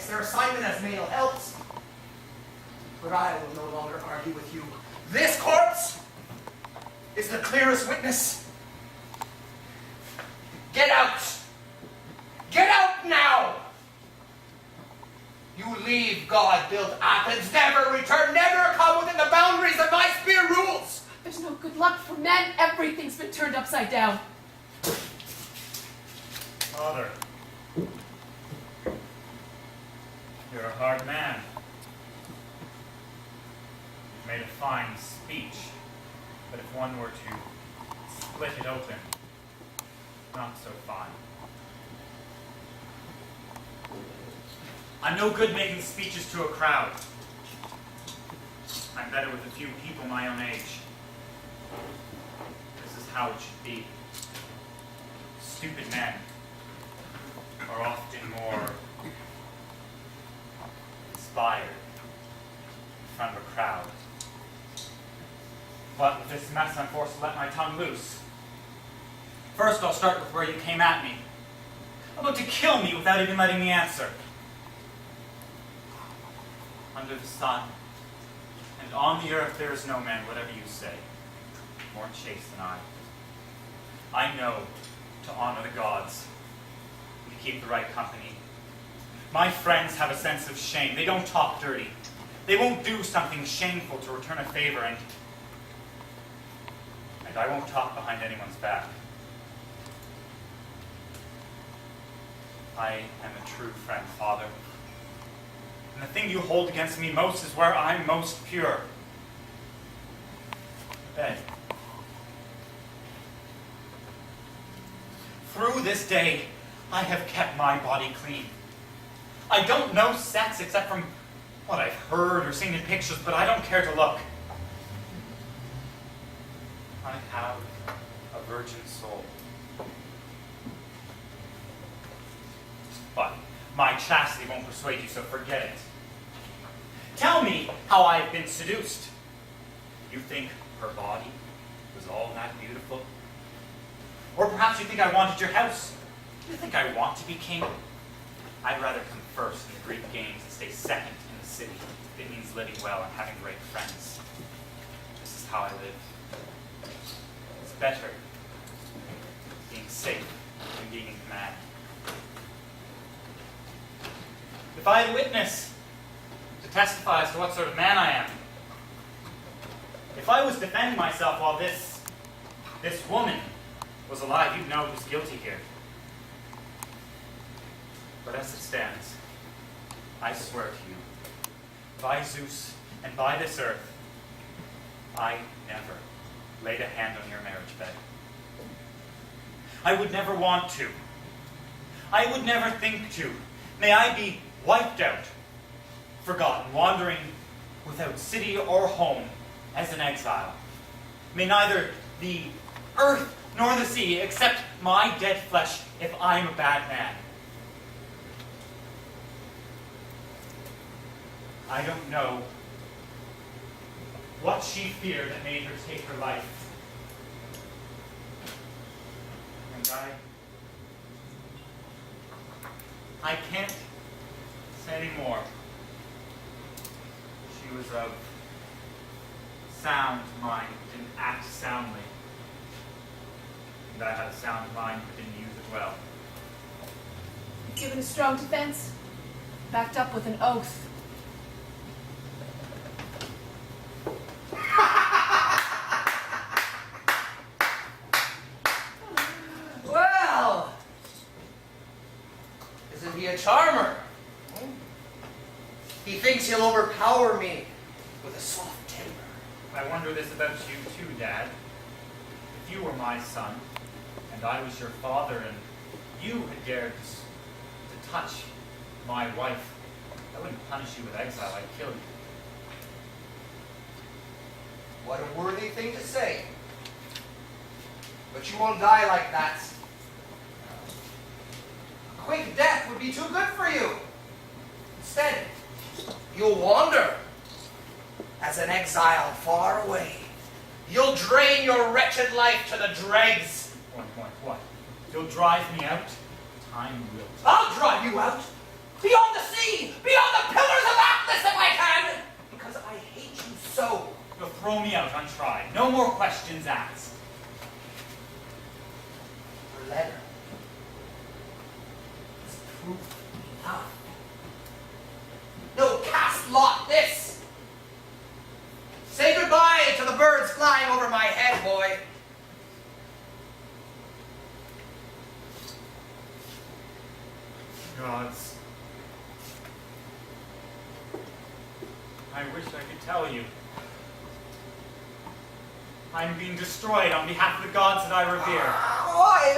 their assignment as male helps. But I will no longer argue with you. This corpse is the clearest witness. Get out! Get out now! You leave God-built Athens, never return, never come within the boundaries of my spear rules! There's no good luck for men. Everything's been turned upside down. Father, you're a hard man. You've made a fine speech, but if one were to split it open, not so fine. I'm no good making speeches to a crowd. I'm better with a few people my own age. This is how it should be. Stupid men are often more inspired in front of a crowd. But with this mess, I'm forced to let my tongue loose. First, I'll start with where you came at me. About to kill me without even letting me answer. Under the sun and on the earth there is no man, whatever you say, more chaste than I. I know to honor the gods and to keep the right company. My friends have a sense of shame. They don't talk dirty. They won't do something shameful to return a favor, and I won't talk behind anyone's back. I am a true friend, Father. And the thing you hold against me most is where I'm most pure. Bed. Through this day, I have kept my body clean. I don't know sex except from what I've heard or seen in pictures, but I don't care to look. I have a virgin soul. But my chastity won't persuade you, so forget it. Tell me how I've been seduced. You think her body was all that beautiful? Or perhaps you think I wanted your house. You think I want to be king? I'd rather come first in the Greek games and stay second in the city. It means living well and having great friends. This is how I live. It's better being safe than being in command. If I had a witness to testify as to what sort of man I am, if I was defending myself while this woman was alive, you'd know who's guilty here. But as it stands, I swear to you, by Zeus and by this earth, I never laid a hand on your marriage bed. I would never want to. I would never think to. May I be wiped out, forgotten, wandering without city or home as an exile. May neither the earth nor the sea accept my dead flesh if I'm a bad man. I don't know what she feared that made her take her life. And I can't say any more. She was of sound mind, didn't act soundly. And I had a sound mind, but didn't use it well. You've given a strong defense, backed up with an oath. Well, isn't he a charmer? He thinks he'll overpower me with a soft timber. I wonder this about you too, Dad. If you were my son, and I was your father, and you had dared to touch my wife, I wouldn't punish you with exile, I'd kill you. What a worthy thing to say. But you won't die like that. A quick death would be too good for you. Instead, you'll wander as an exile far away. You'll drain your wretched life to the dregs. What? You'll drive me out? Time will. I'll drive you out. beyond the sea, beyond the pillars of Atlas if I can, because I hate you so. You'll throw me out untried. No more questions asked. Her letter is proof enough. No, cast lot this. Say goodbye to the birds flying over my head, boy. Gods. I wish I could tell you. I'm being destroyed on behalf of the gods that I revere. Why?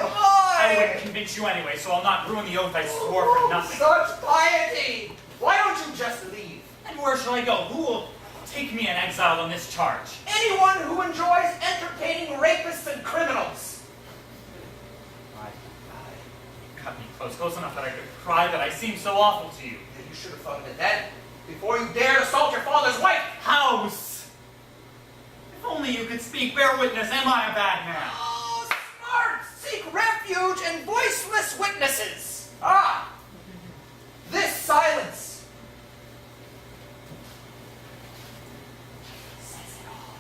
I wouldn't convince you anyway, so I'll not ruin the oath I swore for nothing. Such piety! Why don't you just leave? And where shall I go? Who will take me in exile on this charge? Anyone who enjoys entertaining rapists and criminals. Cut me close enough that I could cry that I seem so awful to you. You should have thought of it then, before you dared assault your father's wife. House! If only you could speak, bear witness, am I a bad man? Oh, smart! Seek refuge in voiceless witnesses. Ah! This silence says it all.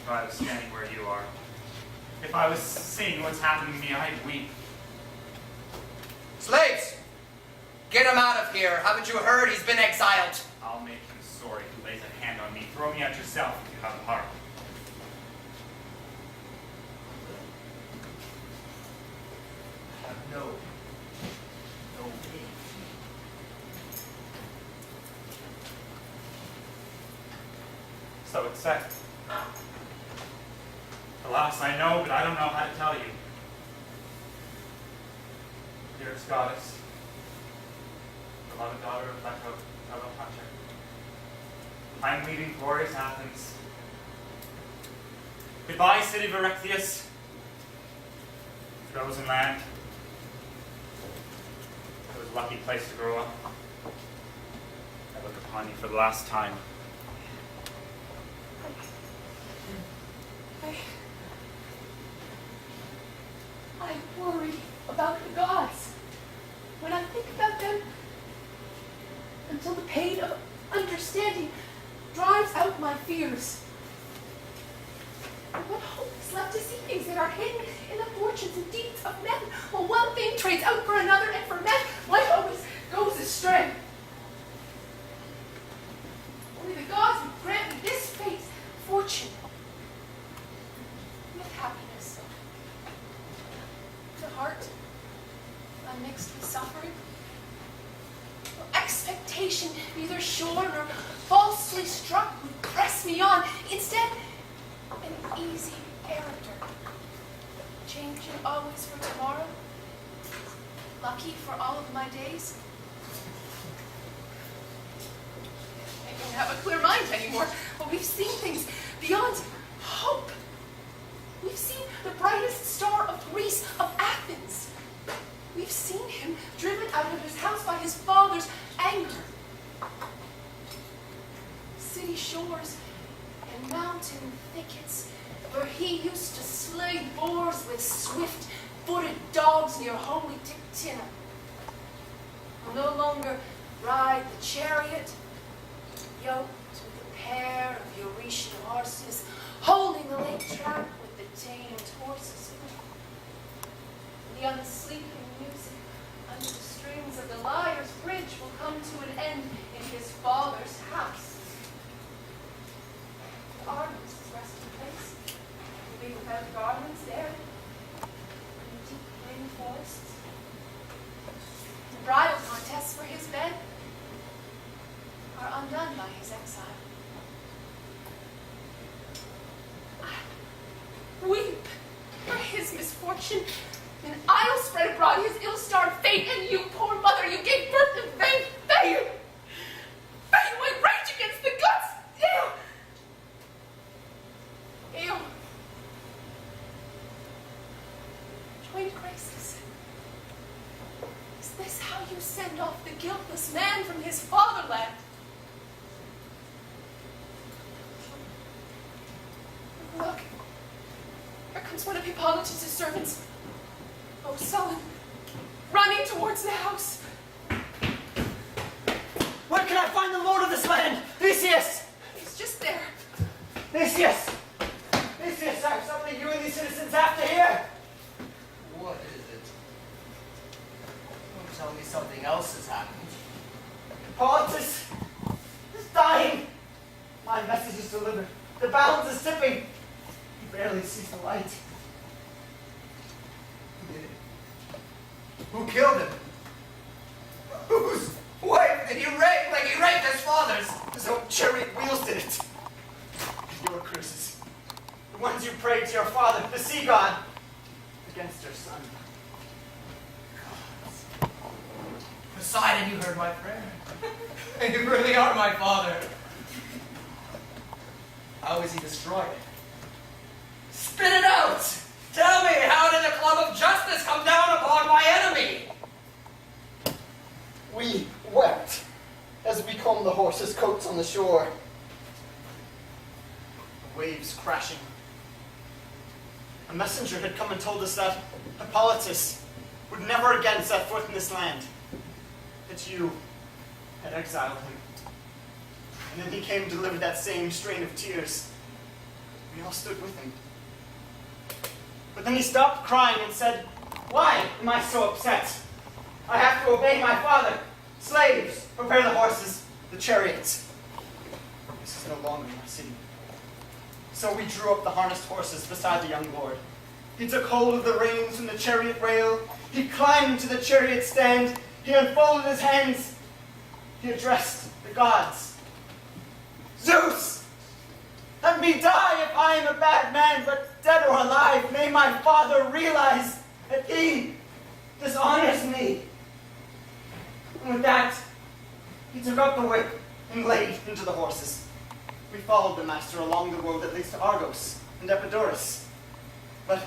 If I was standing where you are, if I was seeing what's happening to me, I'd weep. Slaves! Get him out of here. Haven't you heard he's been exiled? I'll make him sorry who lays a hand on me. Throw me out yourself if you have a heart. I have no pity. So it's said. Alas, I know, but I don't know how to tell you. Dearest goddess, beloved daughter of Leto, fellow hunter, I'm leaving glorious Athens. Goodbye, city of Erechtheus, frozen land. It was a lucky place to grow up. I look upon you for the last time. I worry about the gods. When I think about them, until the pain of understanding drives out my fears. And what hope is left to see things that are hidden in the fortunes and deeds of men, while one thing trades out for another, and for men, life always goes astray. Only the gods would grant me this fate, fortune, with happiness. The heart, unmixed with suffering. Expectation, neither sure nor falsely struck, would press me on. Instead, an easy character, changing always for tomorrow, lucky for all of my days. I don't have a clear mind anymore, but we've seen things beyond hope. We've seen the brightest star of Greece, of Athens. We've seen him driven out of his house by his father's anger. City shores and mountain thickets where he used to slay boars with swift-footed dogs near holy Dictina. Will no longer ride the chariot, yoked with a pair of Euretian horses, holding the lake track with the tamed horses. The unsleeping music under the strings of the lyre's bridge will come to an end in his father's house. The Artemis' resting place will be without garlands there, in the deep green forests. The bridal contests for his bed are undone by his exile. I weep for his misfortune. And I'll spread abroad his ill-starred fate, and you, poor mother, you gave birth in vain. Fail! Fail, I rage against the gods! Ew! Ew! Joined graces. Is this how you send off the guiltless man from his fatherland? Look, here comes one of Hippolytus' servants. Oh, sullen, run towards the house. Where can I find the lord of this land? Theseus! He's just there. Theseus! Theseus, I have something you and these citizens have to hear. What is it? Don't tell me something else has happened. Hippolytus is dying. My message is delivered. The balance is tipping. He barely sees the light. Who did it? Who killed him? Whose wife did he rape like he raped his father's? His own chariot wheels did it. Your curses. The ones you prayed to your father, the sea god, against your son. Poseidon, you heard my prayer. You really are my father. How is he destroyed? Spit it out! Tell me, how did the club of justice come down upon my enemy? We wept as we combed the horses' coats on the shore. The waves crashing. A messenger had come and told us that Hippolytus would never again set foot in this land. That you had exiled him. And then he came and delivered that same strain of tears. We all stood with him. But then he stopped crying and said, "Why am I so upset? I have to obey my father. Slaves, prepare the horses, the chariots." This is no longer my city. So we drew up the harnessed horses beside the young lord. He took hold of the reins from the chariot rail. He climbed to the chariot stand. He unfolded his hands. He addressed the gods. "Zeus, let me die if I am a bad man, but dead or alive, may my father realize that he dishonors me." And with that, he took up the whip and laid into the horses. We followed the master along the road that leads to Argos and Epidaurus. But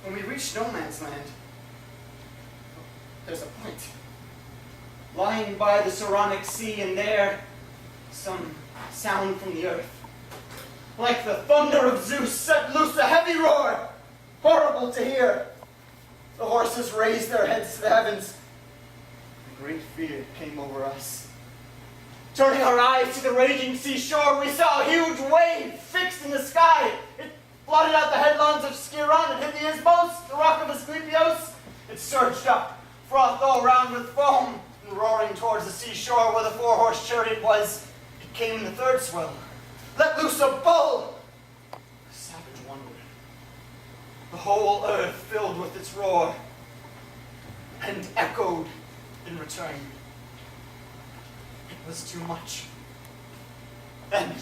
when we reached no man's land, there's a point. Lying by the Saronic Sea, and there, some sound from the earth. Like the thunder of Zeus set loose a heavy roar, horrible to hear. The horses raised their heads to the heavens. A great fear came over us. Turning our eyes to the raging seashore, we saw a huge wave fixed in the sky. It blotted out the headlands of Skiron and hit the Isthmos, the rock of Asclepios. It surged up, frothed all round with foam, and roaring towards the seashore where the four-horse chariot was, it came in the third swell. Let loose a bull! A savage wonder. The whole earth filled with its roar, and echoed in return. It was too much. Then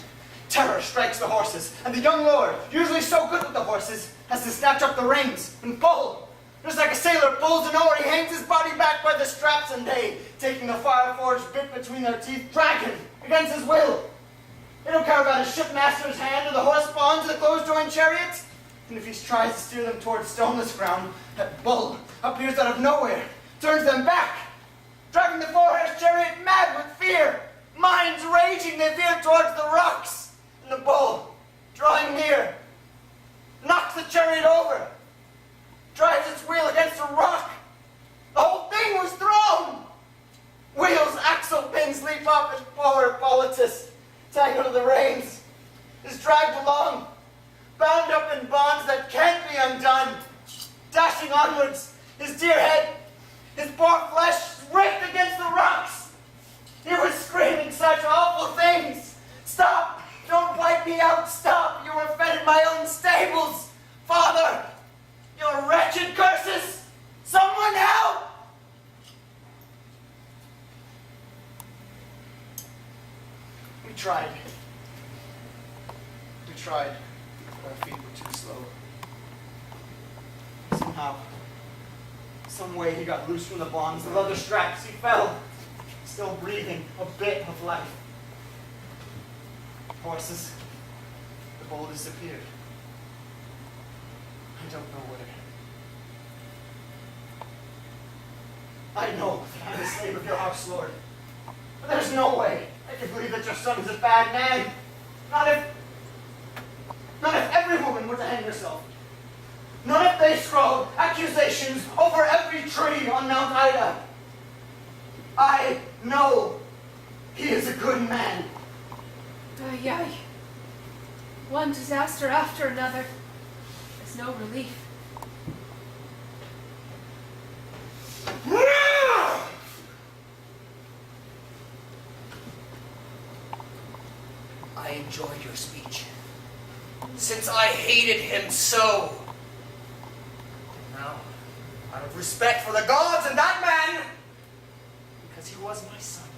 terror strikes the horses, and the young lord, usually so good with the horses, has to snatch up the reins and pull. Just like a sailor pulls an oar, he hangs his body back by the straps, and they, taking the fire-forged bit between their teeth, drag him against his will. They don't care about his shipmaster's hand or the horse bonds of the close-joined chariot. And if he tries to steer them towards stoneless ground, that bull appears out of nowhere, turns them back, driving the four-horse chariot mad with fear. Minds raging, they veer towards the rocks. And the bull, drawing near, knocks the chariot over, drives its wheel against a rock. The whole thing was thrown. Wheels, axle pins leap up, and poor Hippolytus, tangled in the reins, is dragged along, bound up in bonds that can't be undone, dashing onwards, his dear head, his poor flesh raked against the rocks. He was screaming such awful things. "Stop! Don't wipe me out! Stop! You were fed in my own stables! Father! Your wretched curses! Someone help!" We tried. But our feet were too slow. Somehow, some way he got loose from the bonds, the leather straps, he fell, still breathing a bit of life. Horses, the bull disappeared. I don't know where. I know that I'm the slave of your house, Lord. But there's no way I can believe that your son is a bad man. Not if every woman were to hang herself. Not if they scroll accusations over every tree on Mount Ida. I know he is a good man. Ay, ay. One disaster after another. There's no relief. I enjoyed your speech, since I hated him so. Now, out of respect for the gods and that man, because he was my son,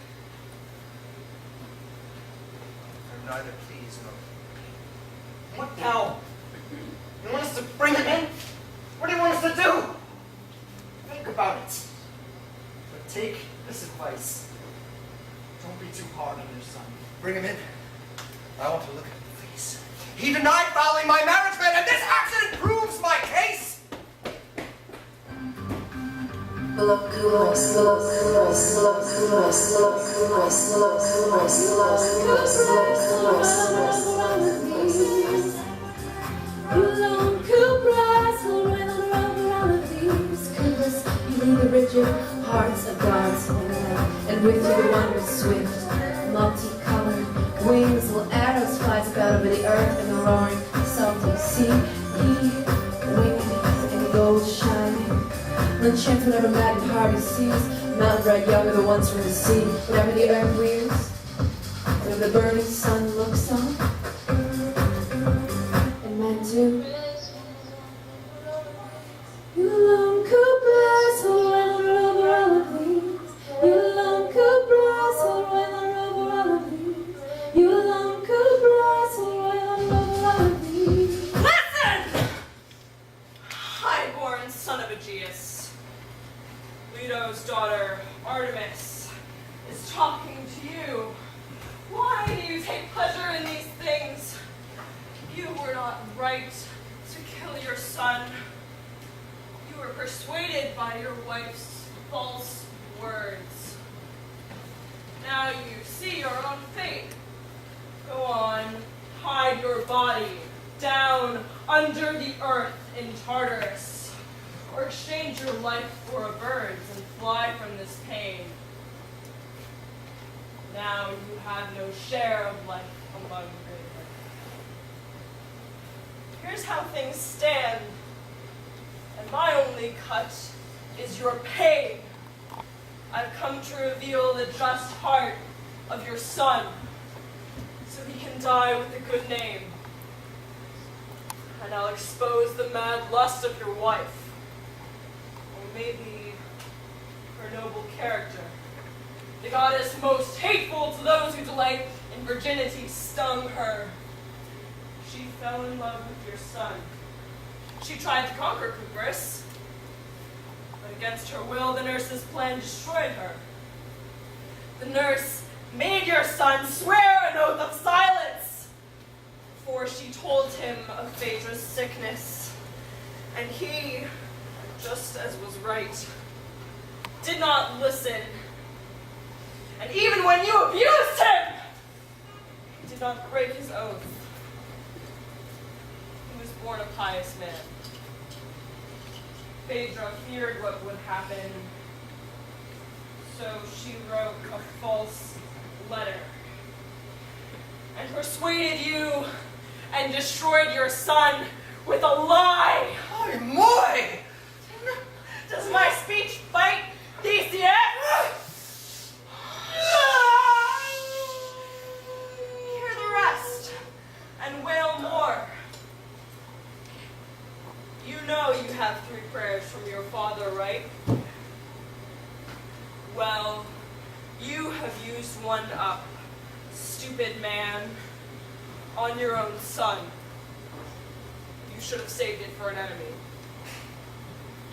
I'm neither pleased nor pained. What now? You want us to bring him in? What do you want us to do? Think about it. But take this advice. Don't be too hard on your son. Bring him in. I want to look at him in the face. He denied fouling my marriage bed, and this accident proves my case. The rigid hearts of God's light, and with your wondrous swift, multicolored wings, little arrows flies about over the earth and the roaring salty sea. Ye winged in gold shining, unchance whatever mad and hardy seas, mountain bright young are the ones from the sea. Whenever the earth wearies, whenever the burning sun looks on, and men do. You alone could bless her when the rubber all of these. You alone could bless her when the rubber all of these. You alone could bless her when the rubber all of these. Listen! Highborn son of Aegeus, Leto's daughter Artemis is talking to you. Why do you take pleasure in these things? You were not right to kill your son. You were persuaded by your wife's false words. Now you see your own fate. Go on, hide your body down under the earth in Tartarus, or exchange your life for a bird's and fly from this pain. Now you have no share of life among great men. Here's how things stand. And my only cut is your pain. I've come to reveal the just heart of your son, so he can die with a good name. And I'll expose the mad lust of your wife, or maybe her noble character. The goddess most hateful to those who delight in virginity stung her. She fell in love with your son. She tried to conquer Cuprus, but against her will, the nurse's plan destroyed her. The nurse made your son swear an oath of silence before she told him of Phaedra's sickness. And he, just as was right, did not listen. And even when you abused him, he did not break his oath. He was born a pious man. Phaedra feared what would happen, so she wrote a false letter and persuaded you and destroyed your son with a lie. Ay, moi! Does my speech bite, Theseus? Hear the rest and wail more. You know you have 3 prayers from your father, right? Well, you have used one up, stupid man, on your own son. You should have saved it for an enemy.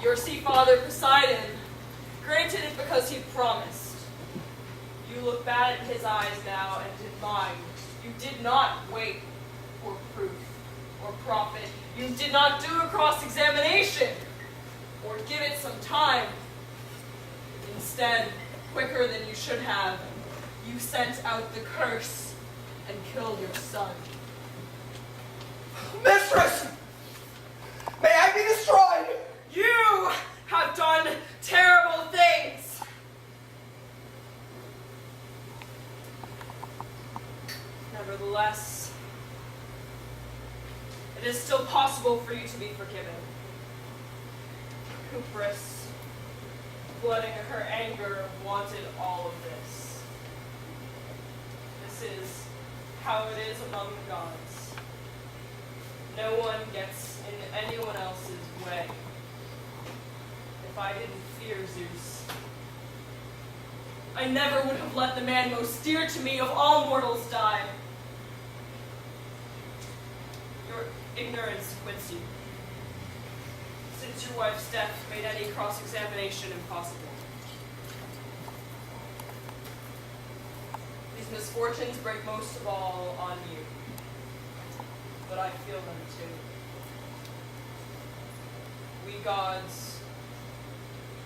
Your sea father, Poseidon, granted it because he promised. You look bad in his eyes now and did mine. You did not wait for proof or profit. You did not do a cross-examination or give it some time. Instead, quicker than you should have, you sent out the curse and killed your son. Mistress! May I be destroyed! Nevertheless, it is still possible for you to be forgiven. Cuprous, flooding her anger, wanted all of this. This is how it is among the gods. No one gets in anyone else's way. If I didn't fear Zeus, I never would have let the man most dear to me of all mortals die. Your ignorance quits you, since your wife's death made any cross-examination impossible. These misfortunes break most of all on you, but I feel them too. We gods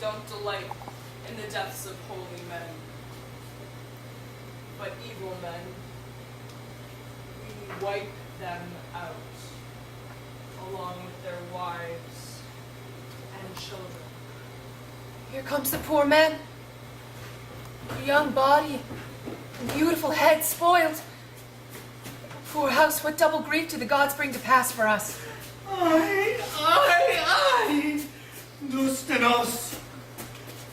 don't delight in the deaths of holy men, but evil men, we wipe them out, along with their wives and children. Here comes the poor man. A young body, and beautiful head spoiled. Poor house, what double grief do the gods bring to pass for us? I, Dustenos.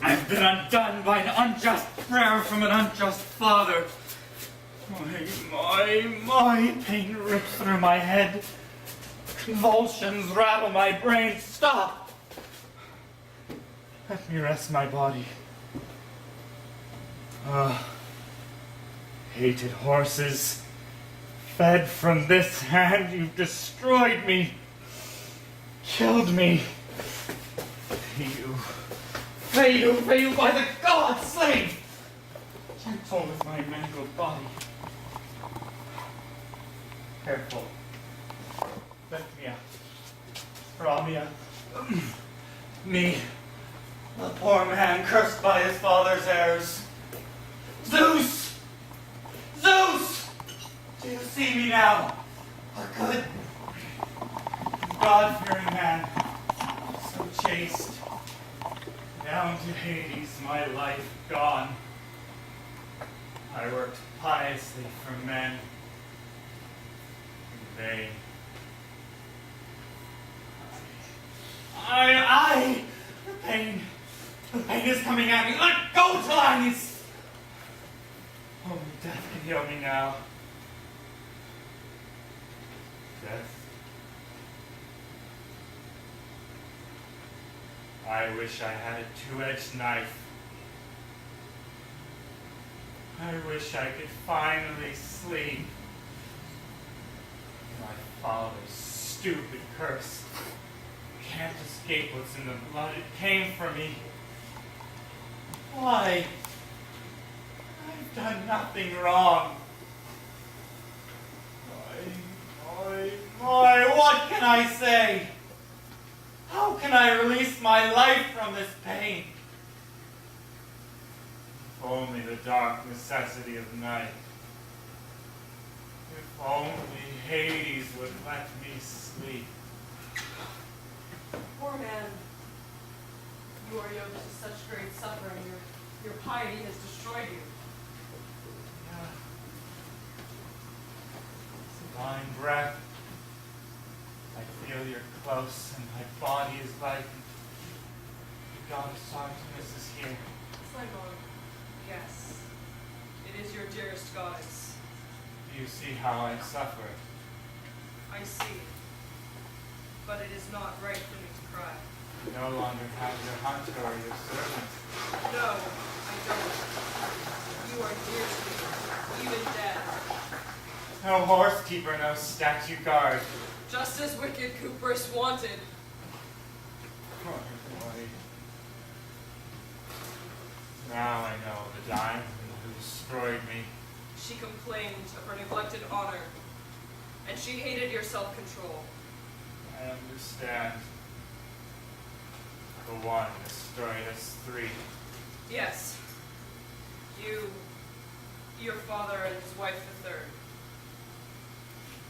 I've been undone by an unjust prayer from an unjust father. My pain rips through my head. Convulsions rattle my brain. Stop! Let me rest my body. Hated horses, fed from this hand, you've destroyed me, killed me. Pay you by the gods, slave! Gentle with my mangled body. Careful. Lift me up. Draw me up. Me, a poor man cursed by his father's heirs. Zeus! Zeus! Do you see me now? A good, God-fearing man, so chaste. Down to Hades, my life gone. I worked piously for men. In vain. The pain is coming at me. Let go, Talinis! Only death can heal me now. Death. I wish I had a two-edged knife. I wish I could finally sleep. My father's stupid curse. Can't escape what's in the blood. It came for me. Why? I've done nothing wrong. What can I say? How can I release my life from this pain? If only the dark necessity of night. If only Hades would let me sleep. Poor man, you are yoked to such great suffering. Your piety has destroyed you. Yeah. Divine breath. I feel you're close, and my body is light. The goddess Artemis is here. Simon, yes, it is your dearest goddess. Do you see how I suffer? I see, but it is not right for me to cry. You no longer have your hunter or your servant. No, I don't. You are dear to me, even dead. No horse keeper, no statue guard. Just as wicked Cuprous wanted. Now I know the diamond who destroyed me. She complained of her neglected honor, and she hated your self-control. I understand. The one destroyed us three. Yes. You, your father, and his wife the third.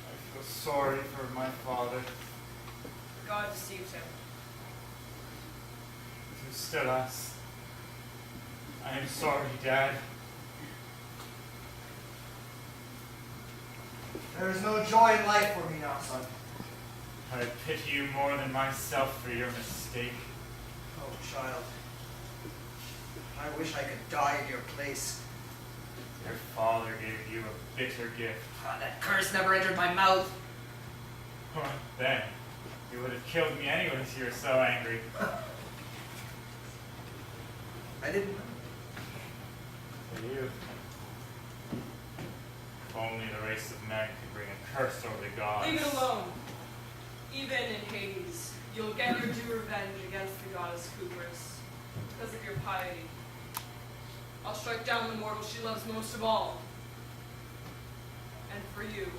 I feel sorry for my father. God deceived him. Who stood us. I am sorry, Dad. There is no joy in life for me now, son. I pity you more than myself for your mistake. Oh, child. I wish I could die in your place. Your father gave you a bitter gift. Ah, that curse never entered my mouth. Then, you would have killed me anyways, you were so angry. I didn't. For you. If only the race of men could bring a curse over the gods. Leave it alone. Even in Hades, you'll get your due revenge against the goddess Cuprous because of your piety. I'll strike down the mortal she loves most of all. And for you,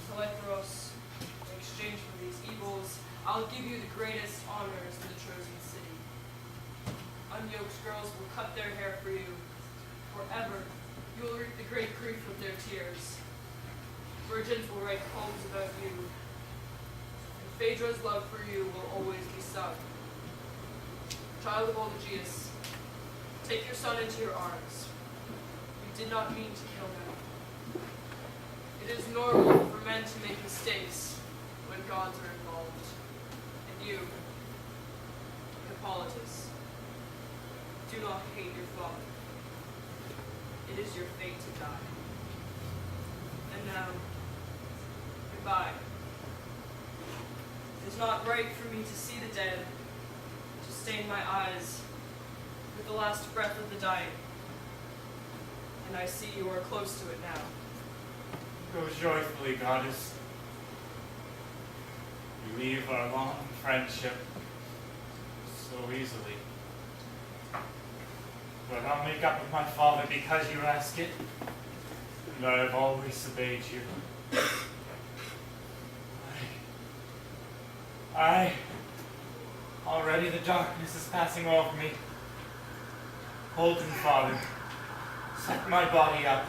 Telethros, in exchange for these evils, I'll give you the greatest honors in the Trojan city. Unyoked girls will cut their hair for you. Forever, you will reap the great grief of their tears. Virgins will write poems about you. And Phaedra's love for you will always be sung. Child of old Aegeus, take your son into your arms. You did not mean to kill him. It is normal for men to make mistakes when gods are involved. And you, Hippolytus, do not hate your father. It is your fate to die. And now, goodbye. It is not right for me to see the dead, to stain my eyes with the last breath of the dying. And I see you are close to it now. Go joyfully, goddess. You leave our long friendship so easily. But I'll make up with my father because you ask it, and I have always obeyed you. Already the darkness is passing over me. Hold him, Father. Set my body up.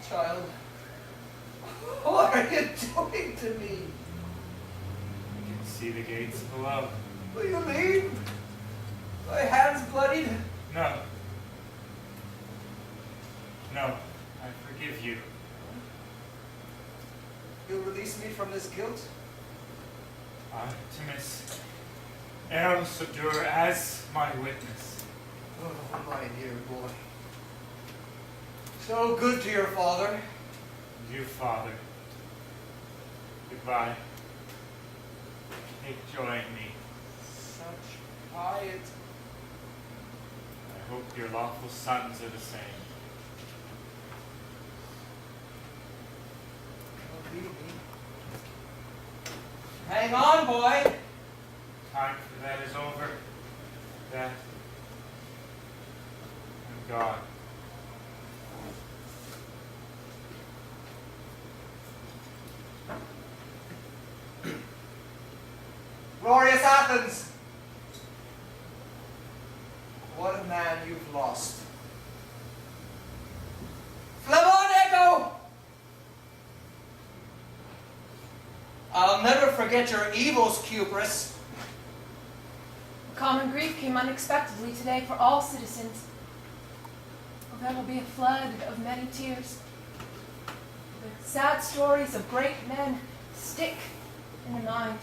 Child, what are you doing to me? I can see the gates below. Will you leave? My hands bloodied. No. No, I forgive you. You'll release me from this guilt? Artemis, Eros Abdur as my witness. Oh, my dear boy. So good to your father. And you, Father. Goodbye. Take joy in me. Such piety. I hope your lawful sons are the same. Don't leave me. Hang on, boy. Time for that is over. That. I'm gone. Glorious Athens! What a man you've lost. Flamonego! I'll never forget your evils, Cuprous. A common grief came unexpectedly today for all citizens. There will be a flood of many tears. The sad stories of great men stick in the mind.